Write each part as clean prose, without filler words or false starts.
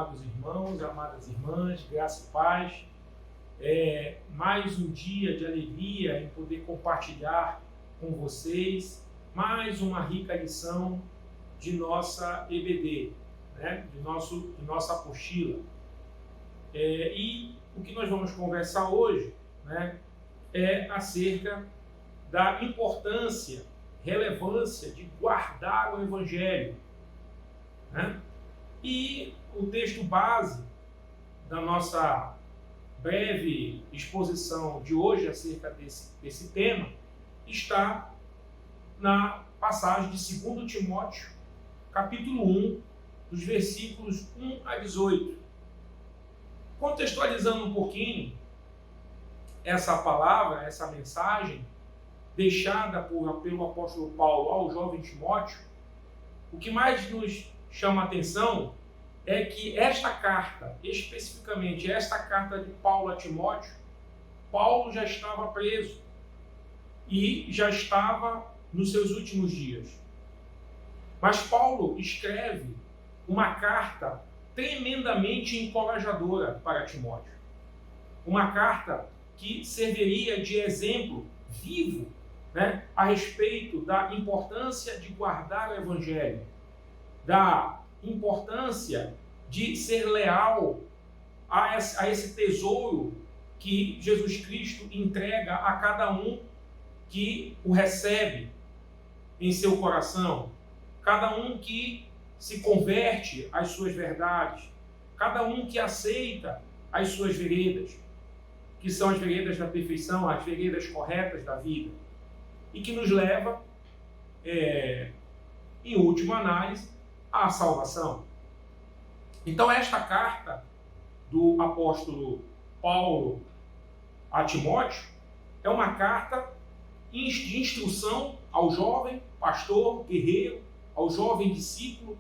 amados irmãos, amadas irmãs, graça e paz. Mais um dia de alegria em poder compartilhar com vocês mais uma rica lição de nossa EBD, né? de nossa apostila. E o que nós vamos conversar hoje, né, é acerca da importância, relevância de guardar o Evangelho, né? E o texto base da nossa breve exposição de hoje acerca desse tema está na passagem de 2 Timóteo, capítulo 1, dos versículos 1 a 18. Contextualizando um pouquinho essa palavra, essa mensagem deixada pelo apóstolo Paulo ao jovem Timóteo, o que mais nos chama a atenção é que esta carta, especificamente esta carta de Paulo a Timóteo, Paulo já estava preso e já estava nos seus últimos dias. Mas Paulo escreve uma carta tremendamente encorajadora para Timóteo. Uma carta que serviria de exemplo vivo, né, a respeito da importância de guardar o Evangelho, da importância de ser leal a esse tesouro que Jesus Cristo entrega a cada um que o recebe em seu coração, cada um que se converte às suas verdades, cada um que aceita as suas veredas, que são as veredas da perfeição, as veredas corretas da vida, e que nos leva, em última análise, à salvação. Então, esta carta do apóstolo Paulo a Timóteo é uma carta de instrução ao jovem pastor, guerreiro, ao jovem discípulo,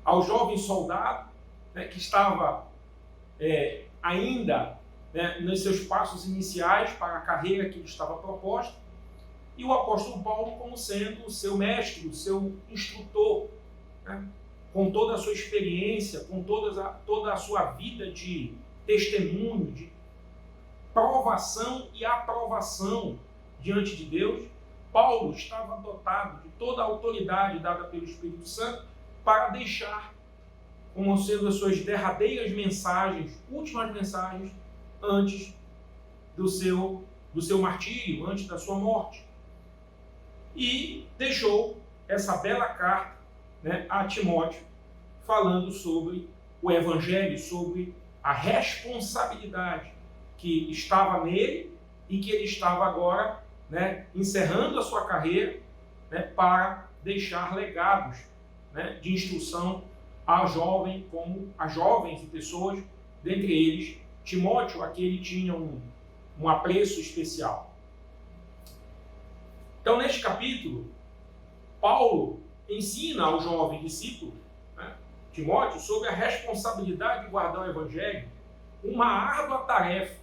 ao jovem soldado, né, que estava ainda, né, nos seus passos iniciais para a carreira que lhe estava proposta, e o apóstolo Paulo como sendo o seu mestre, o seu instrutor, né, com toda a sua experiência, com toda a sua vida de testemunho, de provação e aprovação diante de Deus. Paulo estava dotado de toda a autoridade dada pelo Espírito Santo para deixar, como sendo as suas derradeiras mensagens, últimas mensagens, antes do seu martírio, antes da sua morte. E deixou essa bela carta, né, a Timóteo, falando sobre o Evangelho, sobre a responsabilidade que estava nele e que ele estava agora, né, encerrando a sua carreira, né, para deixar legados, né, de instrução a jovens e pessoas, dentre eles Timóteo, a que ele tinha um apreço especial. Então, neste capítulo, Paulo ensina ao jovem discípulo, né, Timóteo, sobre a responsabilidade de guardar o Evangelho, uma árdua tarefa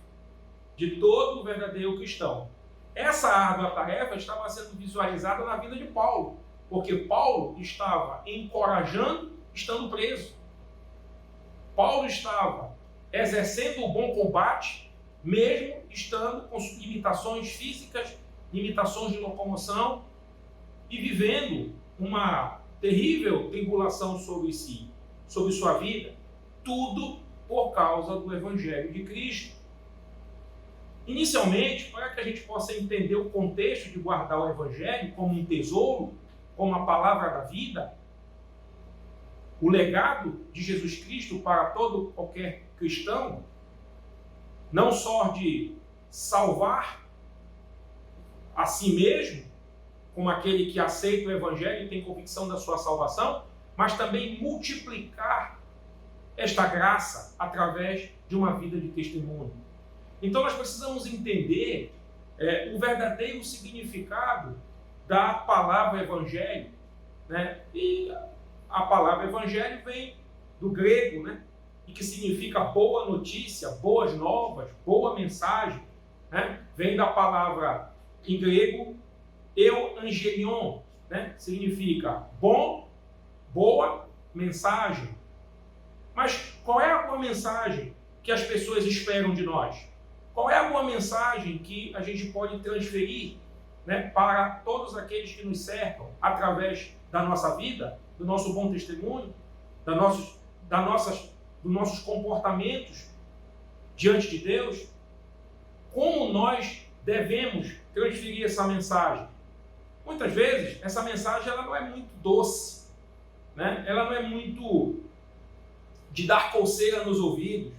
de todo verdadeiro cristão. Essa árdua tarefa estava sendo visualizada na vida de Paulo, porque Paulo estava encorajando, estando preso. Paulo estava exercendo o bom combate, mesmo estando com limitações físicas, limitações de locomoção, e vivendo uma terrível tribulação sobre si, sobre sua vida, tudo por causa do Evangelho de Cristo. Inicialmente, para que a gente possa entender o contexto de guardar o Evangelho como um tesouro, como a palavra da vida, o legado de Jesus Cristo para qualquer cristão, não só de salvar a si mesmo, como aquele que aceita o Evangelho e tem convicção da sua salvação, mas também multiplicar esta graça através de uma vida de testemunho. Então nós precisamos entender o verdadeiro significado da palavra Evangelho, né? E a palavra Evangelho vem do grego, né? E que significa boa notícia, boas novas, boa mensagem, né? Vem da palavra em grego euangelion, né? Significa bom, boa mensagem. Mas qual é a boa mensagem que as pessoas esperam de nós? Qual é a boa mensagem que a gente pode transferir, né, para todos aqueles que nos cercam através da nossa vida, do nosso bom testemunho, dos nossos comportamentos diante de Deus? Como nós devemos transferir essa mensagem? Muitas vezes, essa mensagem ela não é muito doce, né? Ela não é muito de dar coceira nos ouvidos,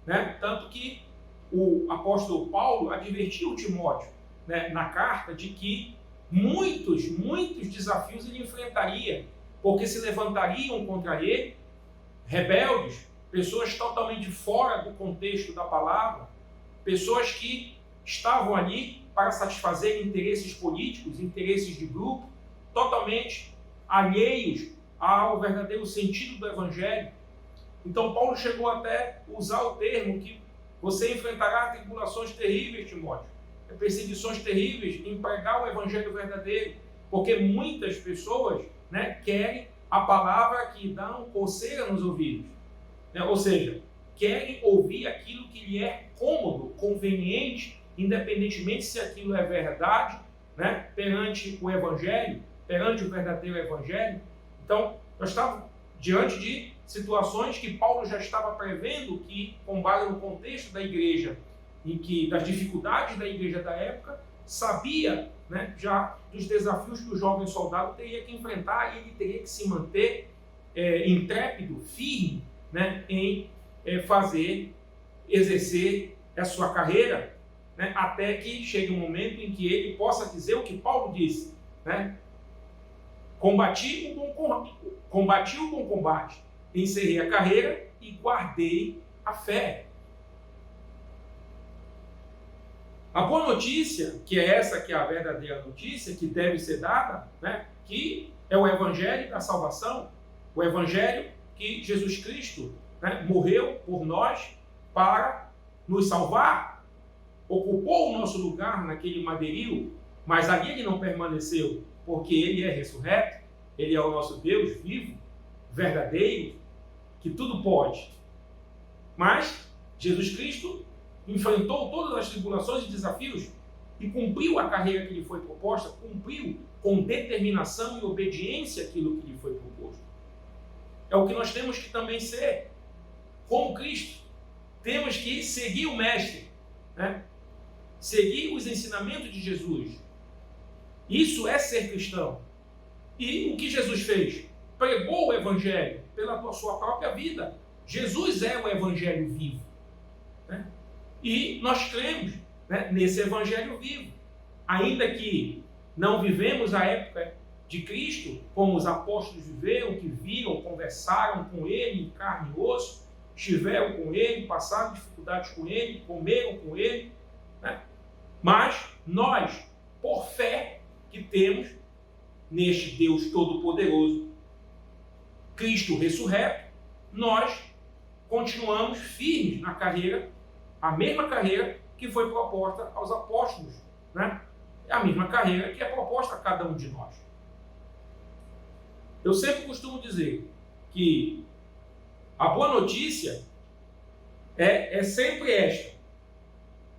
né? Tanto que o apóstolo Paulo advertiu Timóteo, né, na carta, de que muitos desafios ele enfrentaria, porque se levantariam contra ele rebeldes, pessoas totalmente fora do contexto da palavra, pessoas que estavam ali para satisfazer interesses políticos, interesses de grupo, totalmente alheios ao verdadeiro sentido do Evangelho. Então Paulo chegou até a usar o termo que você enfrentará tribulações terríveis, Timóteo, perseguições terríveis em pregar o Evangelho verdadeiro, porque muitas pessoas, né, querem a palavra que dá coceira nos ouvidos, né? Ou seja, querem ouvir aquilo que lhe é cômodo, conveniente, independentemente se aquilo é verdade, né, perante o Evangelho, perante o verdadeiro Evangelho. Então, nós estávamos diante de situações que Paulo já estava prevendo que, com base no contexto da igreja, das dificuldades da igreja da época, sabia, né, já dos desafios que o jovem soldado teria que enfrentar, e ele teria que se manter intrépido, firme, né, em exercer a sua carreira, né, até que chegue um momento em que ele possa dizer o que Paulo disse, né? Combati o bom combate, encerrei a carreira e guardei a fé. A boa notícia, que é essa que é a verdadeira notícia, que deve ser dada, né, que é o Evangelho da salvação, o Evangelho que Jesus Cristo, né, morreu por nós para nos salvar, ocupou o nosso lugar naquele madeiro, mas ali ele não permaneceu, porque ele é ressurreto, ele é o nosso Deus vivo, verdadeiro, que tudo pode. Mas Jesus Cristo enfrentou todas as tribulações e desafios e cumpriu a carreira que lhe foi proposta, cumpriu com determinação e obediência aquilo que lhe foi proposto. É o que nós temos que também ser, como Cristo. Temos que seguir o Mestre, né? Seguir os ensinamentos de Jesus. Isso é ser cristão. E o que Jesus fez? Pregou o Evangelho pela sua própria vida. Jesus é o Evangelho vivo, né? E nós cremos, né, nesse Evangelho vivo. Ainda que não vivemos a época de Cristo, como os apóstolos viveram, que viram, conversaram com Ele em carne e osso, estiveram com Ele, passaram dificuldades com Ele, comeram com Ele, né? Mas nós, por fé que temos neste Deus Todo-Poderoso, Cristo ressurreto, nós continuamos firmes na carreira, a mesma carreira que foi proposta aos apóstolos, né? É a mesma carreira que é proposta a cada um de nós. Eu sempre costumo dizer que a boa notícia é sempre esta,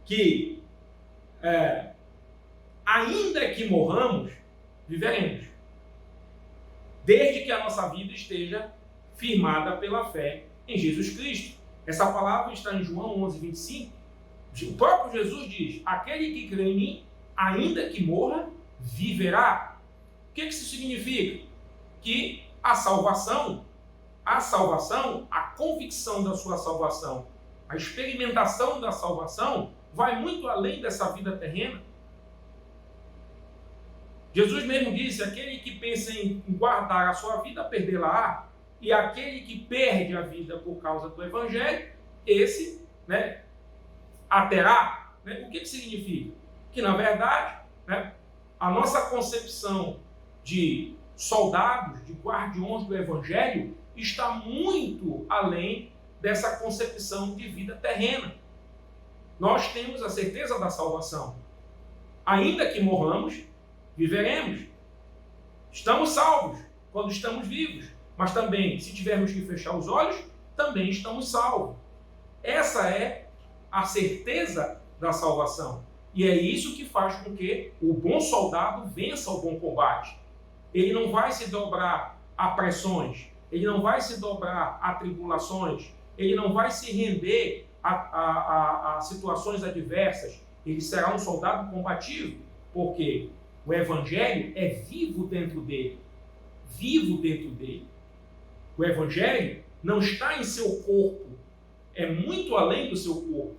que ainda que morramos, viveremos, desde que a nossa vida esteja firmada pela fé em Jesus Cristo. Essa palavra está em João 11:25. O próprio Jesus diz: aquele que crê em mim, ainda que morra, viverá. O que isso significa? Que a salvação, a convicção da sua salvação, a experimentação da salvação vai muito além dessa vida terrena. Jesus mesmo disse: aquele que pensa em guardar a sua vida, perdê-la-á. E aquele que perde a vida por causa do Evangelho, esse, né, a terá. Né? O que significa? Que, na verdade, né, a nossa concepção de soldados, de guardiões do Evangelho, está muito além dessa concepção de vida terrena. Nós temos a certeza da salvação. Ainda que morramos, viveremos. Estamos salvos quando estamos vivos. Mas também, se tivermos que fechar os olhos, também estamos salvos. Essa é a certeza da salvação. E é isso que faz com que o bom soldado vença o bom combate. Ele não vai se dobrar a pressões, ele não vai se dobrar a tribulações, ele não vai se render a situações adversas. Ele será um soldado combativo, porque o Evangelho é vivo dentro dele. Vivo dentro dele. O Evangelho não está em seu corpo, é muito além do seu corpo.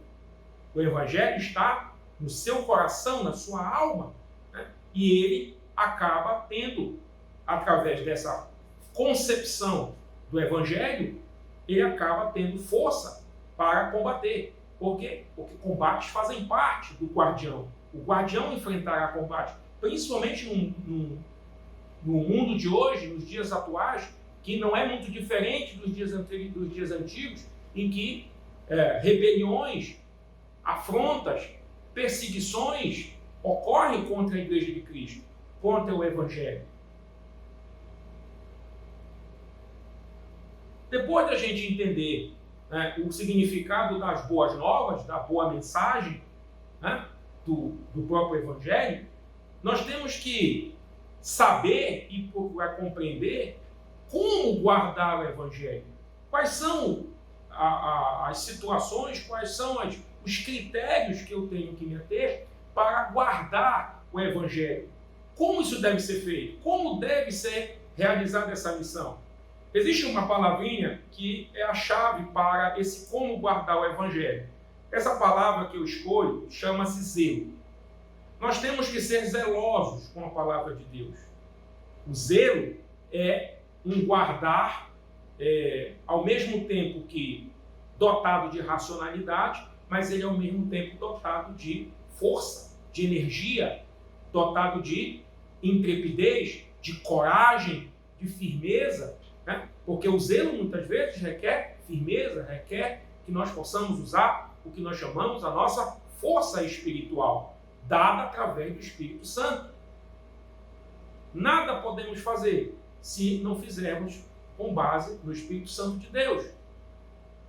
O Evangelho está no seu coração, na sua alma, né? E ele acaba tendo, através dessa concepção do Evangelho, ele acaba tendo força para combater. Por quê? Porque combates fazem parte do guardião. O guardião enfrentará combate, principalmente no mundo de hoje, nos dias atuais, que não é muito diferente dos dias antigos, em que rebeliões, afrontas, perseguições ocorrem contra a Igreja de Cristo, contra o Evangelho. Depois da gente entender, né, o significado das boas novas, da boa mensagem, né, do próprio Evangelho, nós temos que saber e procurar compreender como guardar o Evangelho. Quais são as situações, quais são os critérios que eu tenho que me ater para guardar o Evangelho. Como isso deve ser feito? Como deve ser realizada essa missão? Existe uma palavrinha que é a chave para esse como guardar o Evangelho. Essa palavra que eu escolho chama-se zelo. Nós temos que ser zelosos com a palavra de Deus. O zelo é um guardar, ao mesmo tempo que dotado de racionalidade, mas ele é ao mesmo tempo dotado de força, de energia, dotado de intrepidez, de coragem, de firmeza, né? Porque o zelo muitas vezes requer firmeza, requer que nós possamos usar o que nós chamamos a nossa força espiritual, dada através do Espírito Santo. Nada podemos fazer se não fizermos com base no Espírito Santo de Deus.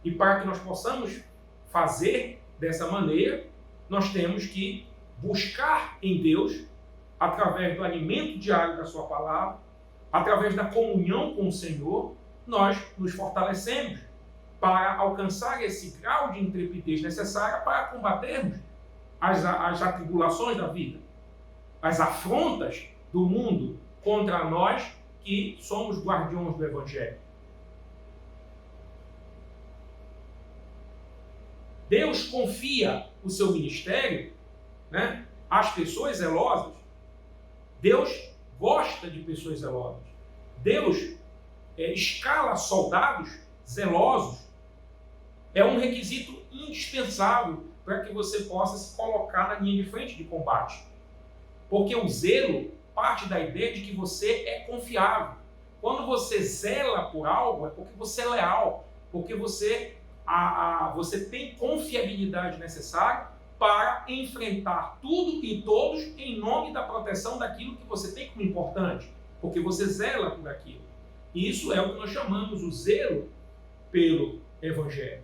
E para que nós possamos fazer dessa maneira, nós temos que buscar em Deus, através do alimento diário da sua palavra, através da comunhão com o Senhor, nós nos fortalecemos para alcançar esse grau de intrepidez necessária para combatermos as atribulações da vida, as afrontas do mundo contra nós que somos guardiões do Evangelho. Deus confia o seu ministério, né, às pessoas zelosas. Deus gosta de pessoas zelosas. Deus escala soldados zelosos. É um requisito indispensável para que você possa se colocar na linha de frente de combate. Porque o zelo parte da ideia de que você é confiável. Quando você zela por algo, é porque você é leal, porque você tem confiabilidade necessária para enfrentar tudo e todos em nome da proteção daquilo que você tem como importante, porque você zela por aquilo. E isso é o que nós chamamos o zelo pelo Evangelho.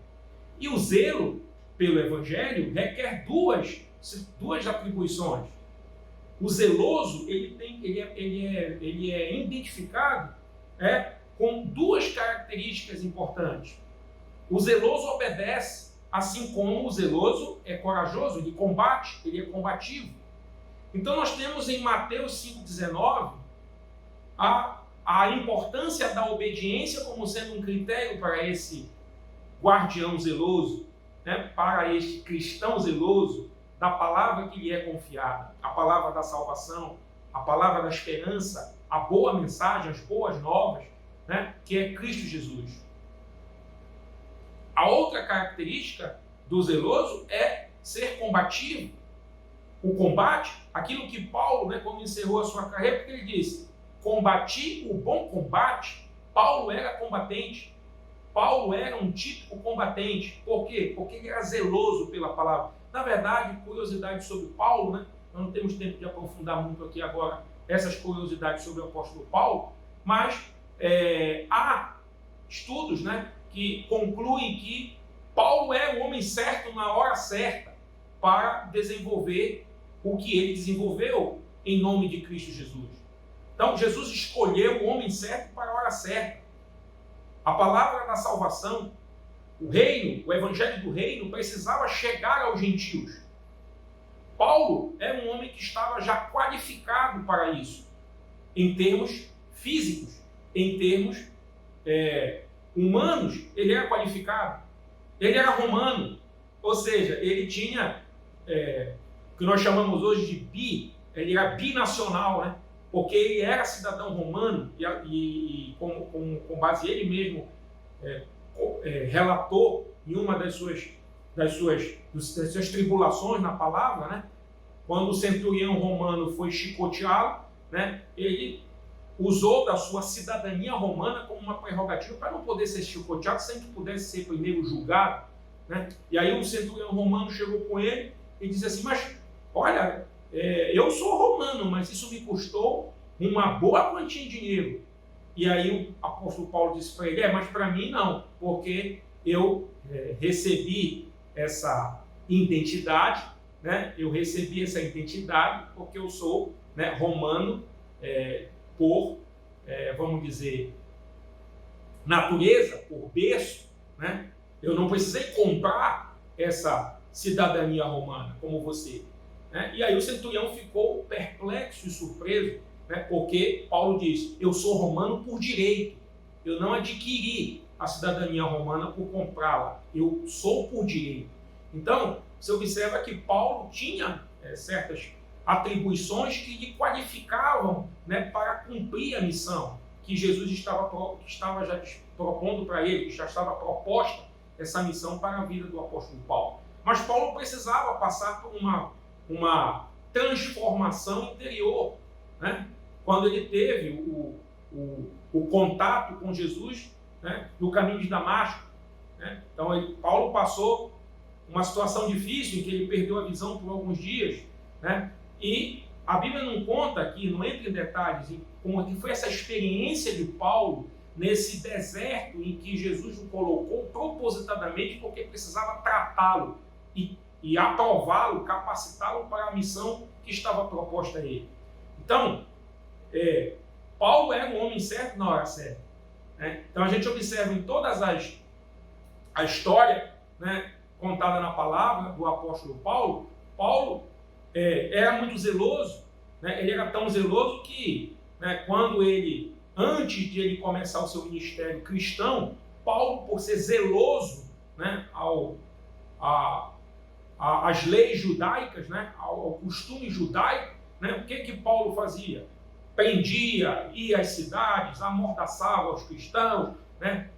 E o zelo pelo Evangelho requer duas atribuições. O zeloso ele é identificado com duas características importantes. O zeloso obedece, assim como o zeloso é corajoso, ele combate, ele é combativo. Então nós temos em Mateus 5,19 a importância da obediência como sendo um critério para esse guardião zeloso, né? Para este cristão zeloso da palavra que lhe é confiada, a palavra da salvação, a palavra da esperança, a boa mensagem, as boas novas, né? Que é Cristo Jesus. A outra característica do zeloso é ser combativo. O combate, aquilo que Paulo, né, quando encerrou a sua carreira, porque ele disse, combati o bom combate. Paulo era combatente. Paulo era um típico combatente. Por quê? Porque ele era zeloso pela palavra. Na verdade, curiosidade sobre Paulo, né? Nós não temos tempo de aprofundar muito aqui agora essas curiosidades sobre o apóstolo Paulo, mas há estudos, né, que concluem que Paulo é o homem certo na hora certa para desenvolver o que ele desenvolveu em nome de Cristo Jesus. Então, Jesus escolheu o homem certo para a hora certa. A palavra da salvação, o reino, o evangelho do reino, precisava chegar aos gentios. Paulo era um homem que estava já qualificado para isso, em termos físicos, em termos humanos, ele era qualificado. Ele era romano, ou seja, ele tinha o que nós chamamos hoje de ele era binacional, né? Porque ele era cidadão romano e com base ele mesmo relatou em uma das suas tribulações na palavra, né? Quando o centurião romano foi chicoteá-lo, né? Ele usou da sua cidadania romana como uma prerrogativa para não poder ser chicoteado sem que pudesse ser primeiro julgado, né? E aí o centurião romano chegou com ele e disse assim: mas olha, eu sou romano, mas isso me custou uma boa quantia de dinheiro. E aí o apóstolo Paulo disse para ele: mas para mim não, porque eu recebi essa identidade, né? Eu recebi essa identidade porque eu sou, né, romano por, vamos dizer, natureza, por berço, né? Eu não precisei comprar essa cidadania romana como você, né? E aí o centurião ficou perplexo e surpreso, né? Porque Paulo diz: eu sou romano por direito, eu não adquiri a cidadania romana por comprá-la, eu sou por direito. Então, você observa que Paulo tinha certas atribuições que lhe qualificavam, né, para cumprir a missão que Jesus estava já propondo para ele, que já estava proposta essa missão para a vida do apóstolo Paulo. Mas Paulo precisava passar por uma transformação interior, né? Quando ele teve o contato com Jesus, né, no caminho de Damasco, né? Então Paulo passou uma situação difícil em que ele perdeu a visão por alguns dias, né? E a Bíblia não conta aqui, não entra em detalhes em como que foi essa experiência de Paulo nesse deserto em que Jesus o colocou propositadamente porque precisava tratá-lo e aprová-lo, capacitá-lo para a missão que estava proposta a ele. Então, Paulo era um homem certo na hora certa, né? Então a gente observa em todas a história, né, contada na palavra do apóstolo Paulo, era muito zeloso, né? Ele era tão zeloso que, né, antes de ele começar o seu ministério cristão, Paulo, por ser zeloso, né, às leis judaicas, né, ao costume judaico, né, o que Paulo fazia? Prendia, ia às cidades, amordaçava os cristãos, né,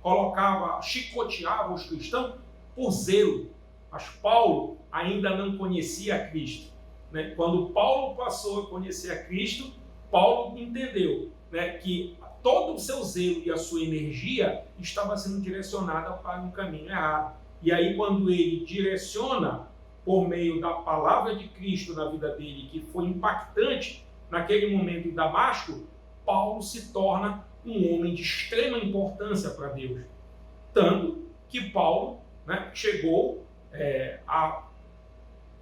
chicoteava os cristãos por zelo. Mas Paulo ainda não conhecia a Cristo, né? Quando Paulo passou a conhecer a Cristo, Paulo entendeu, né, que todo o seu zelo e a sua energia estava sendo direcionada para um caminho errado. E aí, quando ele direciona por meio da palavra de Cristo na vida dele, que foi impactante naquele momento em Damasco, Paulo se torna um homem de extrema importância para Deus. Tanto que Paulo, né, chegou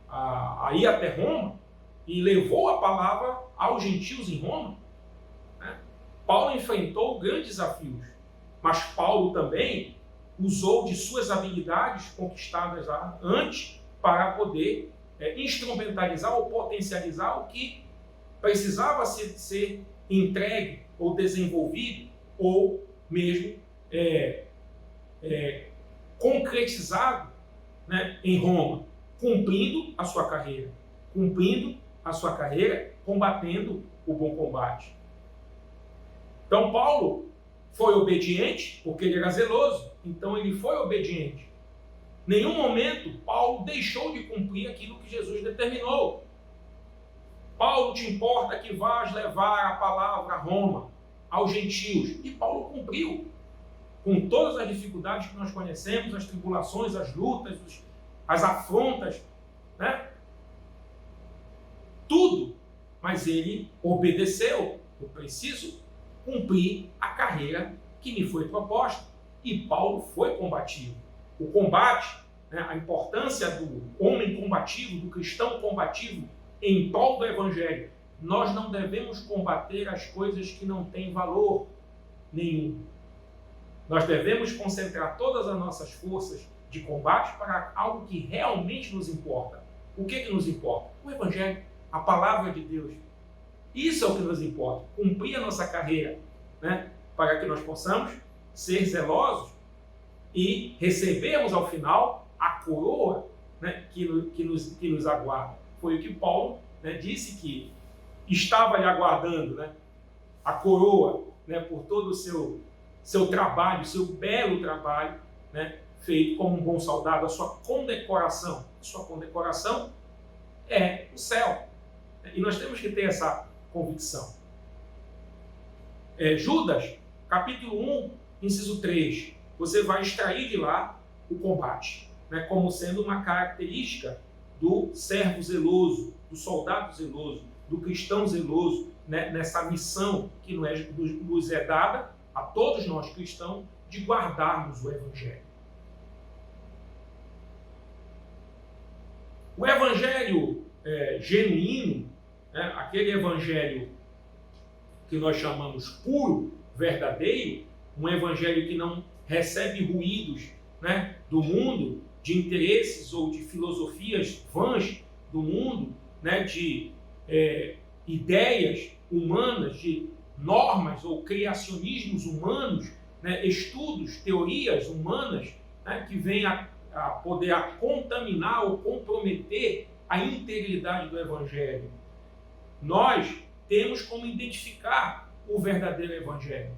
a ir até Roma e levou a palavra aos gentios em Roma, né? Paulo enfrentou grandes desafios, mas Paulo também usou de suas habilidades conquistadas lá antes para poder instrumentalizar ou potencializar o que precisava ser entregue ou desenvolvido ou mesmo concretizado, né, em Roma, cumprindo a sua carreira, combatendo o bom combate. Então Paulo foi obediente, porque ele era zeloso, então ele foi obediente. Em nenhum momento Paulo deixou de cumprir aquilo que Jesus determinou. Paulo, te importa que vás levar a palavra a Roma, aos gentios. E Paulo cumpriu, com todas as dificuldades que nós conhecemos, as tribulações, as lutas, as afrontas, né? Tudo. Mas ele obedeceu. Eu preciso cumprir a carreira que me foi proposta. E Paulo foi combativo. O combate, né, a importância do homem combativo, do cristão combativo em prol do Evangelho. Nós não devemos combater as coisas que não têm valor nenhum. Nós devemos concentrar todas as nossas forças de combate para algo que realmente nos importa. O que nos importa? O Evangelho, a palavra de Deus. Isso é o que nos importa. Cumprir a nossa carreira, né, para que nós possamos ser zelosos e recebermos ao final a coroa, né, que nos aguarda. Foi o que Paulo, né, disse que estava lhe aguardando, né, a coroa, né, por todo o seu trabalho, seu belo trabalho, né, feito como um bom soldado, a sua condecoração. A sua condecoração é o céu. E nós temos que ter essa convicção. Judas, capítulo 1, inciso 3. Você vai extrair de lá o combate, né, como sendo uma característica do servo zeloso, do soldado zeloso, do cristão zeloso, né, nessa missão que nos é dada a todos nós cristãos de guardarmos o Evangelho. O Evangelho genuíno, né, aquele Evangelho que nós chamamos puro, verdadeiro, um Evangelho que não recebe ruídos, né, do mundo, de interesses ou de filosofias vãs do mundo, né, de ideias humanas, de normas ou criacionismos humanos, né, estudos, teorias humanas, né, que vêm a poder contaminar ou comprometer a integridade do Evangelho. Nós temos como identificar o verdadeiro Evangelho.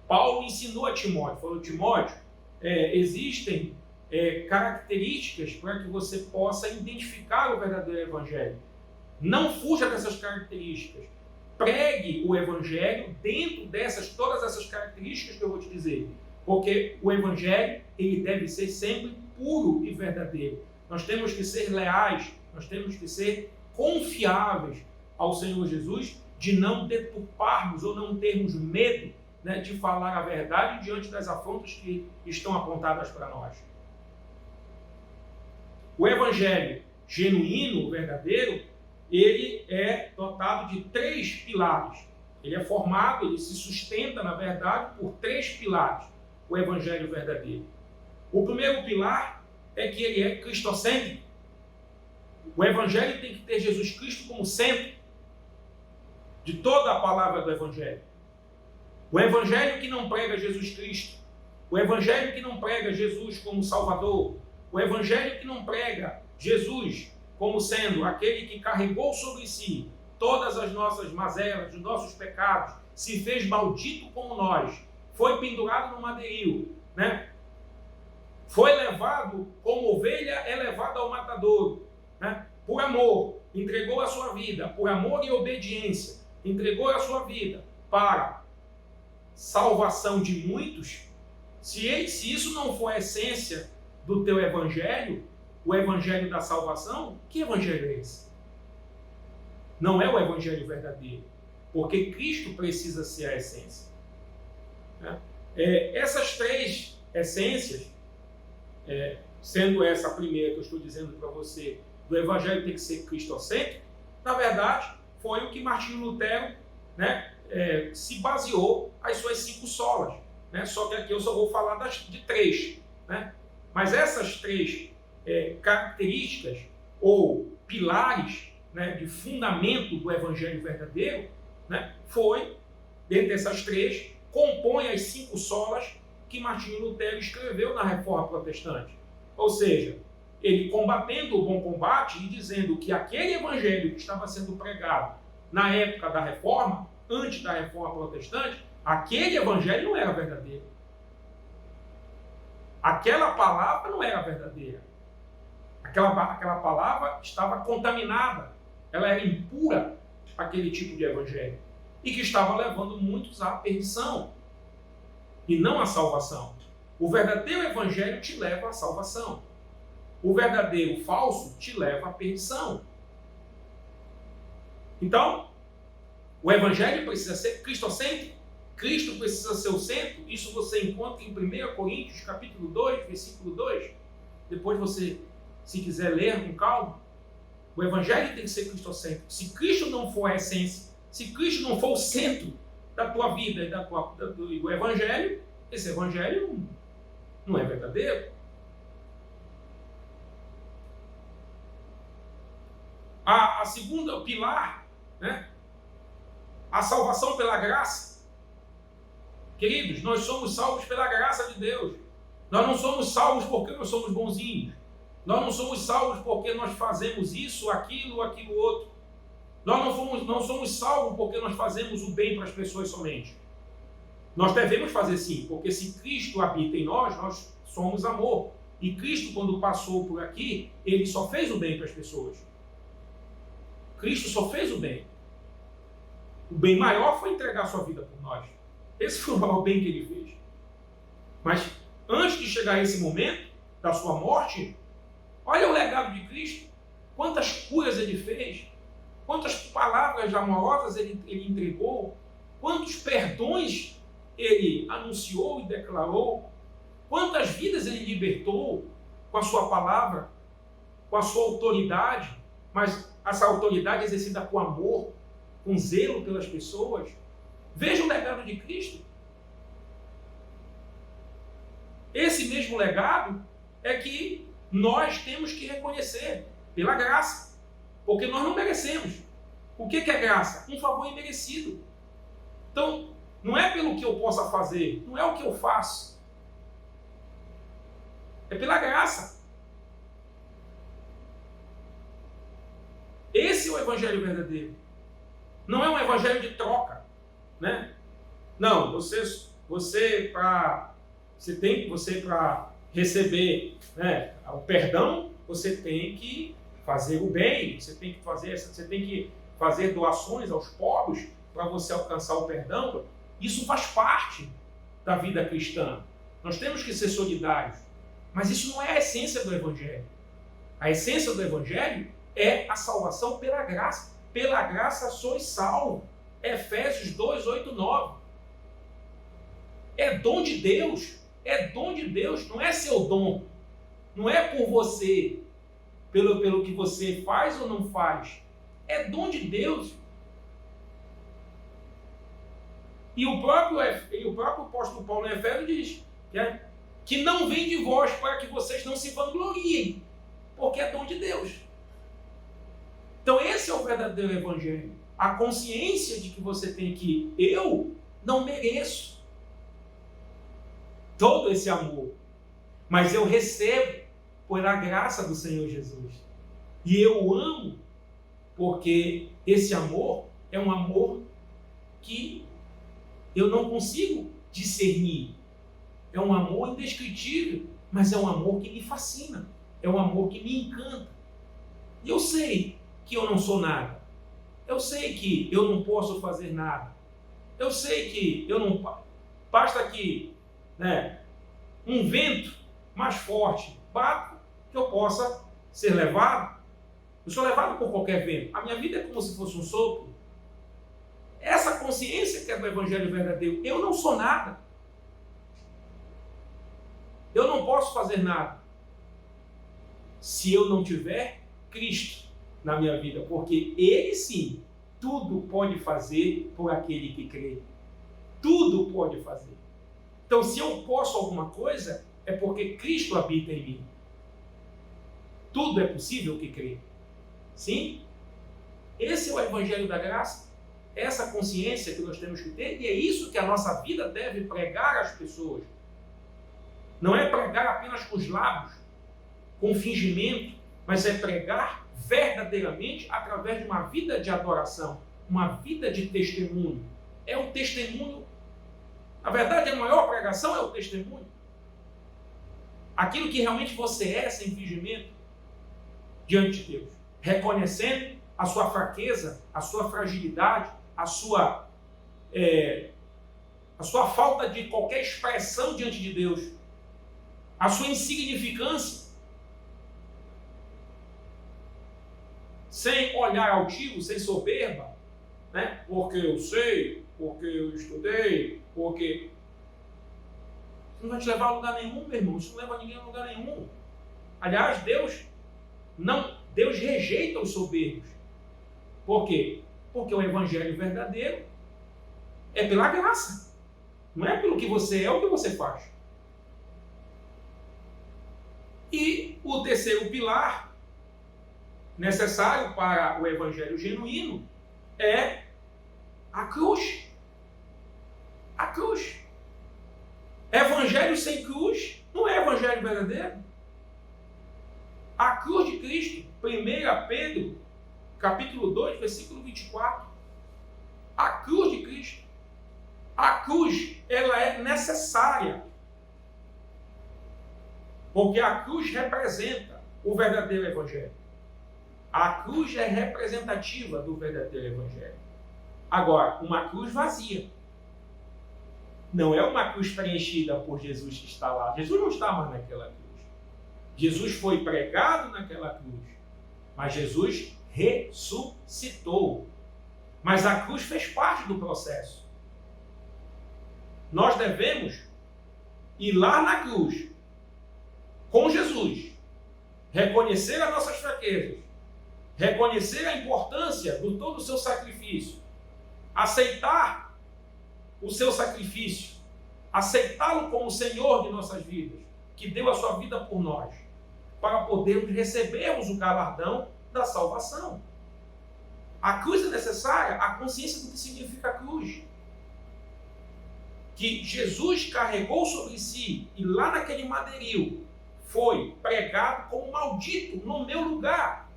Paulo ensinou a Timóteo, falou: Timóteo, existem características para que você possa identificar o verdadeiro Evangelho. Não fuja dessas características. Pregue o Evangelho dentro todas essas características que eu vou te dizer. Porque o Evangelho, ele deve ser sempre puro e verdadeiro. Nós temos que ser leais, nós temos que ser confiáveis ao Senhor Jesus, de não deturparmos ou não termos medo, né, de falar a verdade diante das afrontas que estão apontadas para nós. O Evangelho genuíno, verdadeiro, ele é dotado de 3 pilares. Ele é formado, ele se sustenta, na verdade, por 3 pilares, o Evangelho verdadeiro. O primeiro pilar é que ele é cristocêntrico. O Evangelho tem que ter Jesus Cristo como centro de toda a palavra do Evangelho. O Evangelho que não prega Jesus Cristo, o Evangelho que não prega Jesus como Salvador, o Evangelho que não prega Jesus como sendo aquele que carregou sobre si todas as nossas mazelas, os nossos pecados, se fez maldito como nós, foi pendurado no madeiro, né? Foi levado como ovelha é levada ao matadouro, né? Por amor, entregou a sua vida, por amor e obediência, entregou a sua vida para salvação de muitos. Se isso não for a essência do teu Evangelho, o Evangelho da salvação, que Evangelho é esse? Não é o Evangelho verdadeiro, porque Cristo precisa ser a essência. Né? Essas 3 essências, sendo essa a primeira que eu estou dizendo para você, do Evangelho tem que ser cristocêntrico, na verdade, foi o que Martinho Lutero, né, se baseou as suas 5 solas. Né? Só que aqui eu só vou falar de 3. Né? Mas essas 3 características ou pilares, né, de fundamento do Evangelho verdadeiro, né, foi, dentre essas 3, compõe as 5 solas que Martinho Lutero escreveu na Reforma Protestante. Ou seja, ele combatendo o bom combate e dizendo que aquele Evangelho que estava sendo pregado na época da Reforma, antes da Reforma Protestante, aquele Evangelho não era verdadeiro. Aquela palavra não era verdadeira. Aquela palavra estava contaminada. Ela era impura, aquele tipo de Evangelho. E que estava levando muitos à perdição. E não à salvação. O verdadeiro Evangelho te leva à salvação. O verdadeiro falso te leva à perdição. Então, o Evangelho precisa ser cristocêntrico. Cristo precisa ser o centro, isso você encontra em 1 Coríntios, capítulo 2, versículo 2. Depois você, se quiser ler com calma, o Evangelho tem que ser cristocêntrico. Se Cristo não for a essência, se Cristo não for o centro da tua vida e do Evangelho, esse Evangelho não é verdadeiro. A segunda pilar, né? A salvação pela graça. Queridos, nós somos salvos pela graça de Deus. Nós não somos salvos porque nós somos bonzinhos. Nós não somos salvos porque nós fazemos isso, aquilo outro. Nós não somos salvos porque nós fazemos o bem para as pessoas somente. Nós devemos fazer sim, porque se Cristo habita em nós, nós somos amor. E Cristo, quando passou por aqui, ele só fez o bem para as pessoas. Cristo só fez o bem. O bem maior foi entregar sua vida por nós. Esse foi o maior bem que ele fez. Mas antes de chegar a esse momento da sua morte, olha o legado de Cristo. Quantas curas ele fez. Quantas palavras amorosas ele entregou. Quantos perdões ele anunciou e declarou. Quantas vidas ele libertou com a sua palavra, com a sua autoridade. Mas essa autoridade exercida com amor, com zelo pelas pessoas. Veja o legado de Cristo. Esse mesmo legado é que nós temos que reconhecer pela graça, porque nós não merecemos. O que é graça? Um favor imerecido. Então, não é pelo que eu possa fazer, não é o que eu faço. É pela graça. Esse é o evangelho verdadeiro. Não é um evangelho de troca, né? Não, você para receber, né, o perdão, você tem que fazer o bem, você tem que fazer doações aos pobres para você alcançar o perdão. Isso faz parte da vida cristã. Nós temos que ser solidários, mas isso não é a essência do evangelho. A essência do evangelho é a salvação pela graça. Pela graça sois salvos. Efésios 2, 8, 9. É dom de Deus. É dom de Deus. Não é seu dom. Não é por você, pelo que você faz ou não faz. É dom de Deus. E o próprio apóstolo Paulo em Efésios diz que não vem de vós para que vocês não se vangloriem, porque é dom de Deus. Então esse é o verdadeiro evangelho. A consciência de que você tem que eu não mereço todo esse amor, mas eu recebo pela graça do Senhor Jesus. E eu amo porque esse amor é um amor que eu não consigo discernir. É um amor indescritível, mas é um amor que me fascina. É um amor que me encanta. E eu sei que eu não sou nada. Eu sei que eu não posso fazer nada. Eu sei que eu não... Basta que, né, um vento mais forte bata que eu possa ser levado. Eu sou levado por qualquer vento. A minha vida é como se fosse um sopro. Essa consciência que é do evangelho verdadeiro. Eu não sou nada. Eu não posso fazer nada se eu não tiver Cristo na minha vida, porque Ele sim, tudo pode fazer por aquele que crê. Tudo pode fazer. Então, se eu posso alguma coisa, é porque Cristo habita em mim. Tudo é possível que crê. Sim? Esse é o evangelho da graça. Essa consciência que nós temos que ter, e é isso que a nossa vida deve pregar às pessoas. Não é pregar apenas com os lábios, com fingimento, mas é pregar verdadeiramente através de uma vida de adoração, uma vida de testemunho. É o testemunho. Na verdade, a maior pregação é o testemunho. Aquilo que realmente você é sem fingimento diante de Deus. Reconhecendo a sua fraqueza, a sua fragilidade, a sua falta de qualquer expressão diante de Deus, a sua insignificância, sem olhar altivo, sem soberba, né? Porque eu sei, porque eu estudei, porque... Isso não vai te levar a lugar nenhum, meu irmão. Isso não leva ninguém a lugar nenhum. Aliás, Deus rejeita os soberbos. Por quê? Porque o evangelho verdadeiro é pela graça. Não é pelo que você é ou o que você faz. E o terceiro pilar necessário para o evangelho genuíno é a cruz. A cruz. Evangelho sem cruz não é evangelho verdadeiro. A cruz de Cristo, 1 Pedro, capítulo 2, versículo 24. A cruz de Cristo. A cruz, ela é necessária. Porque a cruz representa o verdadeiro evangelho. A cruz é representativa do verdadeiro evangelho. Agora, uma cruz vazia. Não é uma cruz preenchida por Jesus que está lá. Jesus não está mais naquela cruz. Jesus foi pregado naquela cruz. Mas Jesus ressuscitou. Mas a cruz fez parte do processo. Nós devemos ir lá na cruz, com Jesus, reconhecer as nossas fraquezas, reconhecer a importância do todo o seu sacrifício, aceitar o seu sacrifício, aceitá-lo como Senhor de nossas vidas, que deu a sua vida por nós, para podermos recebermos o galardão da salvação. A cruz é necessária, a consciência do que significa a cruz. Que Jesus carregou sobre si e lá naquele madeiril foi pregado como maldito no meu lugar.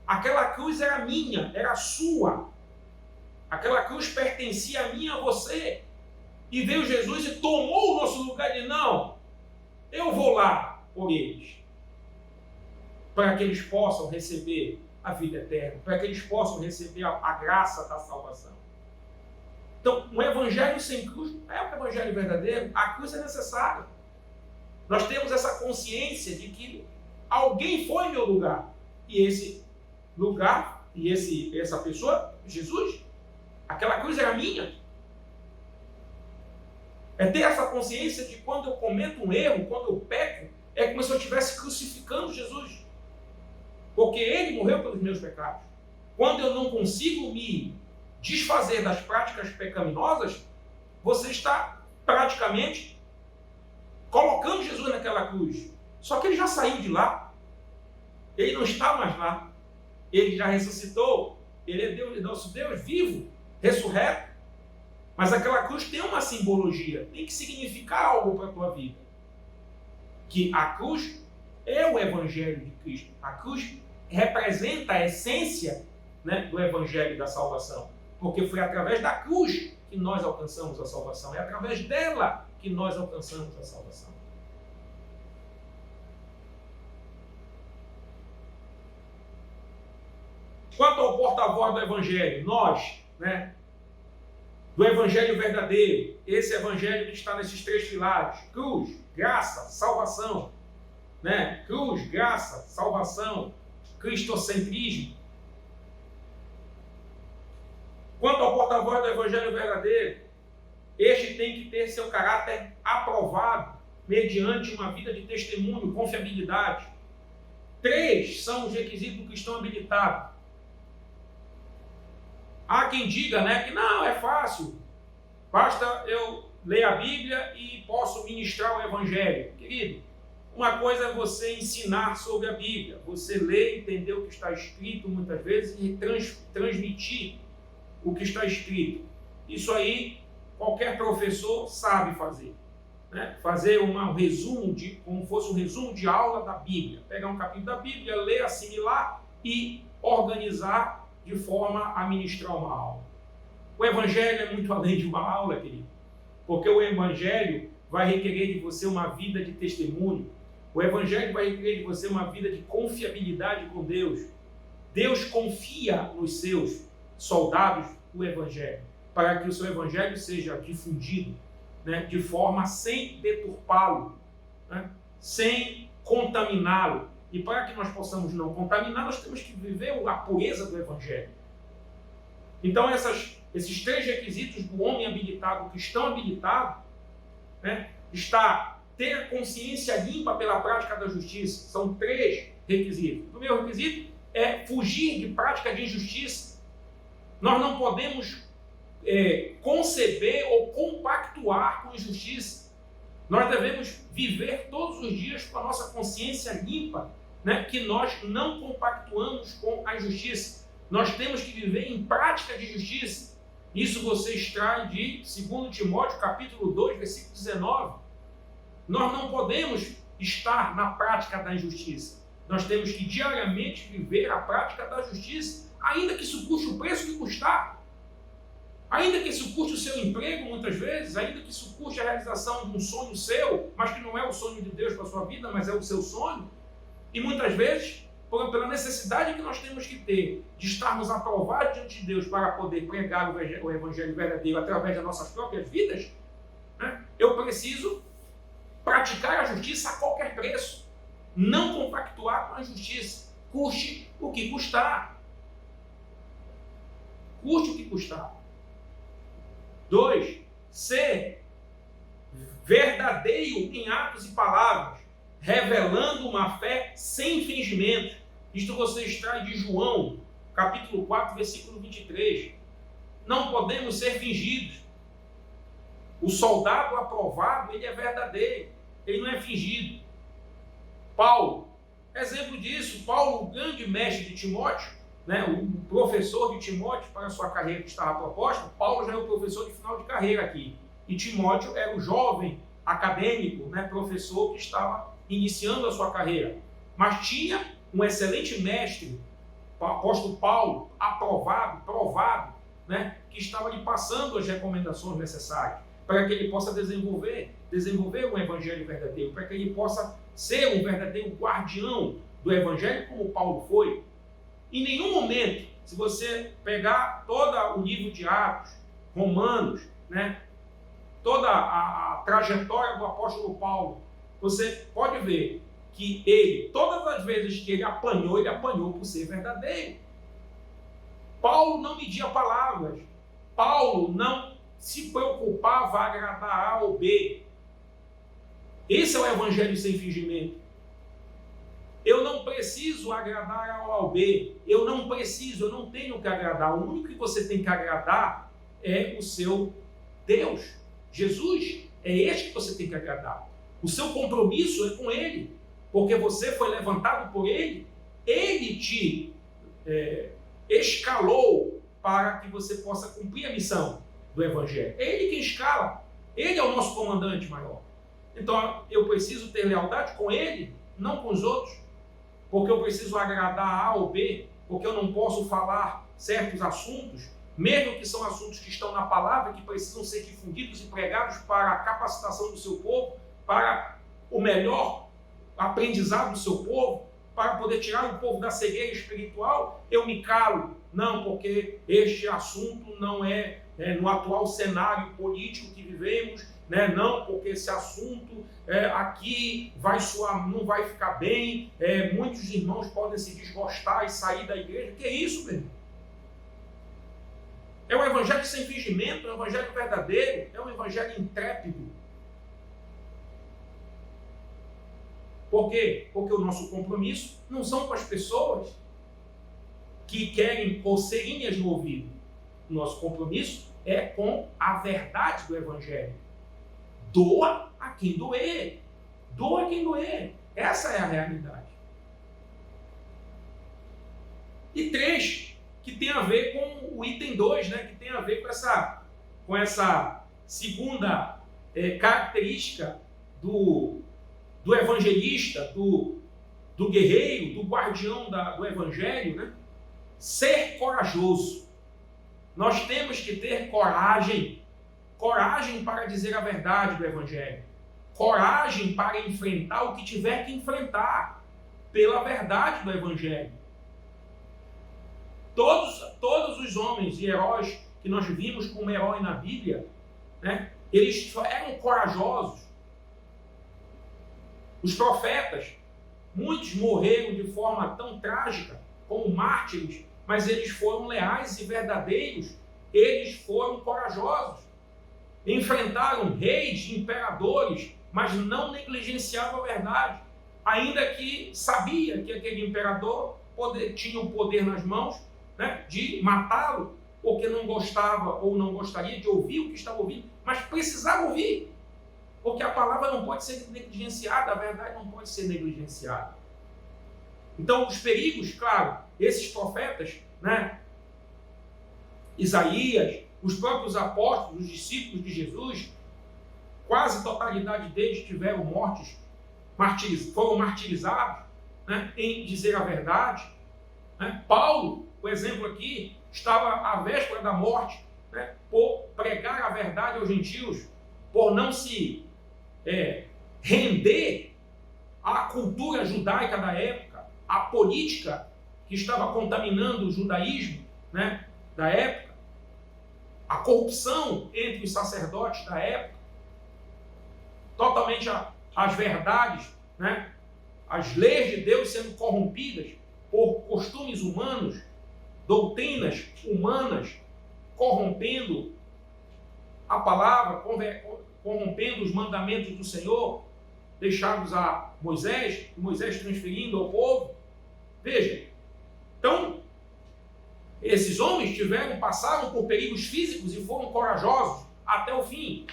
Aquela cruz era minha, era sua. Aquela cruz pertencia a mim e a você. E veio Jesus e tomou o nosso lugar e disse, não, eu vou lá por eles. Para que eles possam receber a vida eterna, para que eles possam receber a graça da salvação. Então, um evangelho sem cruz não é um evangelho verdadeiro. A cruz é necessária. Nós temos essa consciência de que alguém foi em meu lugar. E esse lugar, e essa pessoa, Jesus, aquela cruz era minha. É ter essa consciência de quando eu cometo um erro, quando eu peco, é como se eu estivesse crucificando Jesus. Porque ele morreu pelos meus pecados. Quando eu não consigo me desfazer das práticas pecaminosas, você está praticamente colocando Jesus naquela cruz. Só que ele já saiu de lá. Ele não está mais lá. Ele já ressuscitou. Ele é Deus, nosso Deus vivo, ressurreto. Mas aquela cruz tem uma simbologia, tem que significar algo para a tua vida. Que a cruz é o Evangelho de Cristo. A cruz representa a essência, né, do Evangelho da salvação. Porque foi através da cruz que nós alcançamos a salvação. É através dela que nós alcançamos a salvação. Quanto ao porta-voz do Evangelho, nós, né, do Evangelho verdadeiro, esse Evangelho que está nesses três pilares, cruz, graça, salvação, né? Cruz, graça, salvação, cristocentrismo. Quanto ao porta-voz do Evangelho verdadeiro, este tem que ter seu caráter aprovado mediante uma vida de testemunho, confiabilidade. 3 são os requisitos do cristão habilitado. Há quem diga, né, que não, é fácil, basta eu ler a Bíblia e posso ministrar o Evangelho. Querido, uma coisa é você ensinar sobre a Bíblia, você ler, entender o que está escrito muitas vezes e transmitir o que está escrito. Isso aí qualquer professor sabe fazer. Né? Fazer um resumo, como fosse um resumo de aula da Bíblia. Pegar um capítulo da Bíblia, ler, assimilar e organizar de forma a ministrar uma aula. O Evangelho é muito além de uma aula, querido. Porque o Evangelho vai requerer de você uma vida de testemunho. O Evangelho vai requerer de você uma vida de confiabilidade com Deus. Deus confia nos seus soldados o Evangelho, para que o seu Evangelho seja difundido, né, de forma sem deturpá-lo, né, sem contaminá-lo. E para que nós possamos não contaminar, nós temos que viver a pureza do Evangelho. Então essas esses 3 requisitos do homem habilitado, do cristão habilitado, né, está ter a consciência limpa pela prática da justiça. São 3 requisitos. O primeiro requisito é fugir de prática de injustiça. Nós não podemos conceber ou compactuar com injustiça. Nós devemos viver todos os dias com a nossa consciência limpa, né, que nós não compactuamos com a injustiça. Nós temos que viver em prática de justiça. Isso você extrai de 2 Timóteo, capítulo 2, versículo 19. Nós não podemos estar na prática da injustiça. Nós temos que diariamente viver a prática da justiça, ainda que isso custe o preço que custar. Ainda que isso custe o seu emprego, muitas vezes, ainda que isso custe a realização de um sonho seu, mas que não é o sonho de Deus para a sua vida, mas é o seu sonho. E muitas vezes, pela necessidade que nós temos que ter de estarmos aprovados diante de Deus para poder pregar o Evangelho verdadeiro através das nossas próprias vidas, né, eu preciso praticar a justiça a qualquer preço. Não compactuar com a injustiça. Custe o que custar. Custe o que custar. 2. Ser verdadeiro em atos e palavras, revelando uma fé sem fingimento. Isto você extrai de João, capítulo 4, versículo 23. Não podemos ser fingidos. O soldado aprovado, ele é verdadeiro, ele não é fingido. Paulo, exemplo disso, Paulo, o grande mestre de Timóteo, né, o professor de Timóteo para a sua carreira que estava proposta. Paulo já é o professor de final de carreira aqui. E Timóteo era o jovem acadêmico, né, professor que estava iniciando a sua carreira. Mas tinha um excelente mestre, o apóstolo Paulo, aprovado, provado, né, que estava lhe passando as recomendações necessárias para que ele possa desenvolver um evangelho verdadeiro, para que ele possa ser um verdadeiro guardião do evangelho como Paulo foi. Em nenhum momento, se você pegar todo o livro de Atos, Romanos, né, toda a trajetória do apóstolo Paulo, você pode ver que ele, todas as vezes que ele apanhou por ser verdadeiro. Paulo não media palavras. Paulo não se preocupava a agradar A ou B. Esse é o evangelho sem fingimento. Eu não preciso agradar A ou B. Eu não tenho que agradar. O único que você tem que agradar é o seu Deus. Jesus é este que você tem que agradar. O seu compromisso é com Ele, porque você foi levantado por Ele. Ele te escalou para que você possa cumprir a missão do Evangelho. É Ele quem escala. Ele é o nosso comandante maior. Então, eu preciso ter lealdade com Ele, não com os outros, porque eu preciso agradar A ou B, porque eu não posso falar certos assuntos, mesmo que são assuntos que estão na palavra, que precisam ser difundidos e pregados para a capacitação do seu povo, para o melhor aprendizado do seu povo, para poder tirar o povo da cegueira espiritual. Eu me calo. Não, porque este assunto não é no atual cenário político que vivemos, né? Não, porque esse assunto aqui vai soar, não vai ficar bem, muitos irmãos podem se desgostar e sair da igreja. Que é isso, meu irmão? É um evangelho sem fingimento, é um evangelho verdadeiro, é um evangelho intrépido. Por quê? Porque o nosso compromisso não são com as pessoas que querem coceirinhas no ouvido. O nosso compromisso é com a verdade do evangelho. Doa a quem doer. Doa a quem doer. Essa é a realidade. E 3, que tem a ver com o item 2, né? Que tem a ver com essa segunda característica do evangelista, do guerreiro, do guardião do evangelho, né? Ser corajoso. Nós temos que ter coragem para dizer a verdade do evangelho, coragem para enfrentar o que tiver que enfrentar pela verdade do evangelho. Todos os homens e heróis que nós vimos como herói na Bíblia, né? Eles eram corajosos. Os profetas, muitos morreram de forma tão trágica como mártires, mas eles foram leais e verdadeiros eles foram corajosos. Enfrentaram reis, imperadores, mas não negligenciavam a verdade. Ainda que sabia que aquele imperador tinha o poder nas mãos, né, de matá-lo, porque não gostava ou não gostaria de ouvir o que estava ouvindo, mas precisava ouvir, porque a palavra não pode ser negligenciada, a verdade não pode ser negligenciada. Então, os perigos, claro, esses profetas, né, Isaías, os próprios apóstolos, os discípulos de Jesus, quase a totalidade deles tiveram mortes, foram martirizados, né, em dizer a verdade. Né? Paulo, por exemplo aqui, estava à véspera da morte, né, por pregar a verdade aos gentios, por não se render à cultura judaica da época, à política que estava contaminando o judaísmo, né, da época, a corrupção entre os sacerdotes da época, totalmente as verdades, né, as leis de Deus sendo corrompidas por costumes humanos, doutrinas humanas, corrompendo a palavra, corrompendo os mandamentos do Senhor, deixados a Moisés, e Moisés transferindo ao povo. Veja, então, esses homens passaram por perigos físicos e foram corajosos até o fim.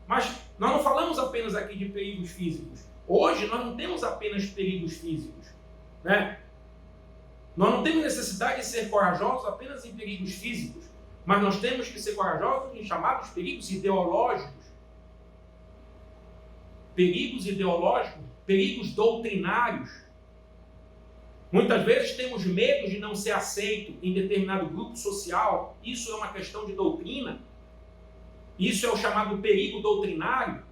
Mas nós não falamos apenas aqui de perigos físicos. Hoje nós não temos apenas perigos físicos, né? Nós não temos necessidade de ser corajosos apenas em perigos físicos, mas nós temos que ser corajosos em chamados perigos ideológicos. Perigos ideológicos, perigos doutrinários. Muitas vezes temos medo de não ser aceito em determinado grupo social. Isso é uma questão de doutrina. Isso é o chamado perigo doutrinário,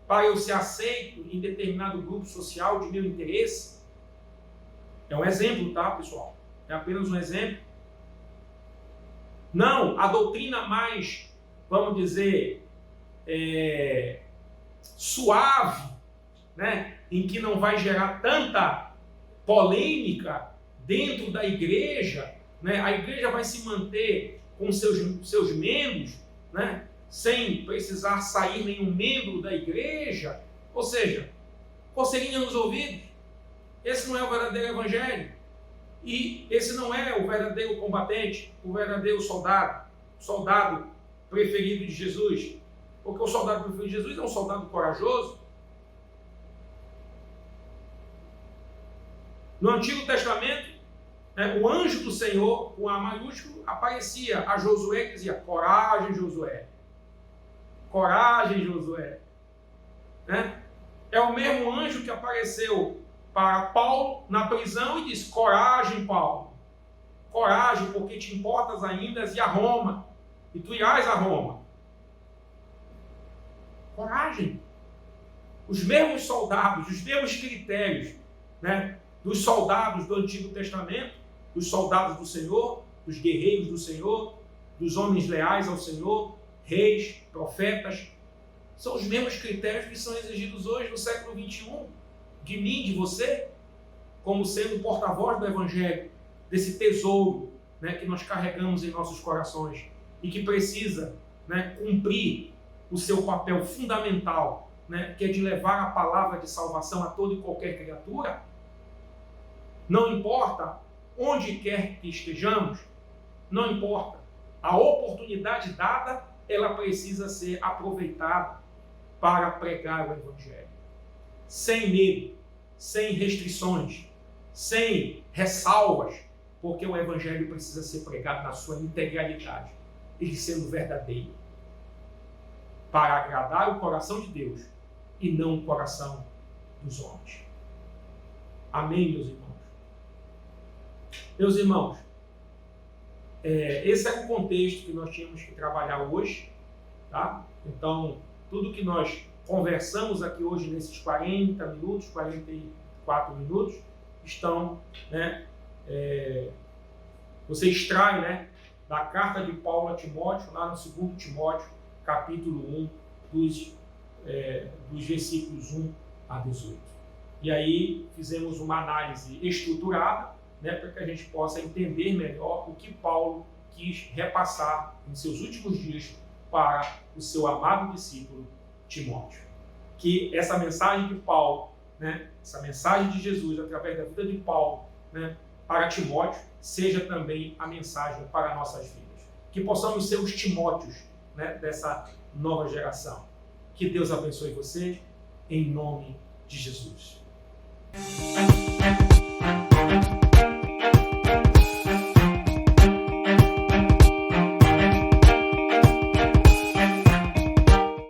para eu ser aceito em determinado grupo social de meu interesse. É um exemplo, tá, pessoal? É apenas um exemplo. Não, a doutrina mais, vamos dizer, suave, né, em que não vai gerar tanta polêmica dentro da igreja, né? A igreja vai se manter com seus membros, né, sem precisar sair nenhum membro da igreja, ou seja, coceirinha nos ouvidos. Esse não é o verdadeiro evangelho. E esse não é o verdadeiro combatente, o verdadeiro soldado preferido de Jesus. Porque o soldado preferido de Jesus é um soldado corajoso. No Antigo Testamento, né, o anjo do Senhor, com A maiúsculo, aparecia a Josué e dizia: coragem, Josué. Coragem, Josué. Né? É o mesmo anjo que apareceu para Paulo na prisão e disse: coragem, Paulo. Coragem, porque te importas ainda e a Roma. E tu irás a Roma. Coragem. Os mesmos soldados, os mesmos critérios, né, dos soldados do Antigo Testamento, dos soldados do Senhor, dos guerreiros do Senhor, dos homens leais ao Senhor, reis, profetas, são os mesmos critérios que são exigidos hoje no século XXI, de mim, de você, como sendo porta-voz do Evangelho, desse tesouro, né, que nós carregamos em nossos corações e que precisa, né, cumprir o seu papel fundamental, né, que é de levar a palavra de salvação a toda e qualquer criatura. Não importa onde quer que estejamos, não importa. A oportunidade dada, ela precisa ser aproveitada para pregar o Evangelho. Sem medo, sem restrições, sem ressalvas, porque o Evangelho precisa ser pregado na sua integralidade, ele sendo verdadeiro, para agradar o coração de Deus e não o coração dos homens. Amém, meus irmãos? Meus irmãos, esse é o contexto que nós tínhamos que trabalhar hoje, tá? Então, tudo que nós conversamos aqui hoje nesses 40 minutos, 44 minutos, estão, né, você extrai, né, da carta de Paulo a Timóteo, lá no 2 Timóteo, capítulo 1, dos versículos 1 a 18. E aí fizemos uma análise estruturada, né, para que a gente possa entender melhor o que Paulo quis repassar em seus últimos dias para o seu amado discípulo Timóteo. Que essa mensagem de Paulo, essa mensagem de Jesus através da vida de Paulo, para Timóteo, seja também a mensagem para nossas vidas. Que possamos ser os Timóteos dessa nova geração. Que Deus abençoe vocês, em nome de Jesus.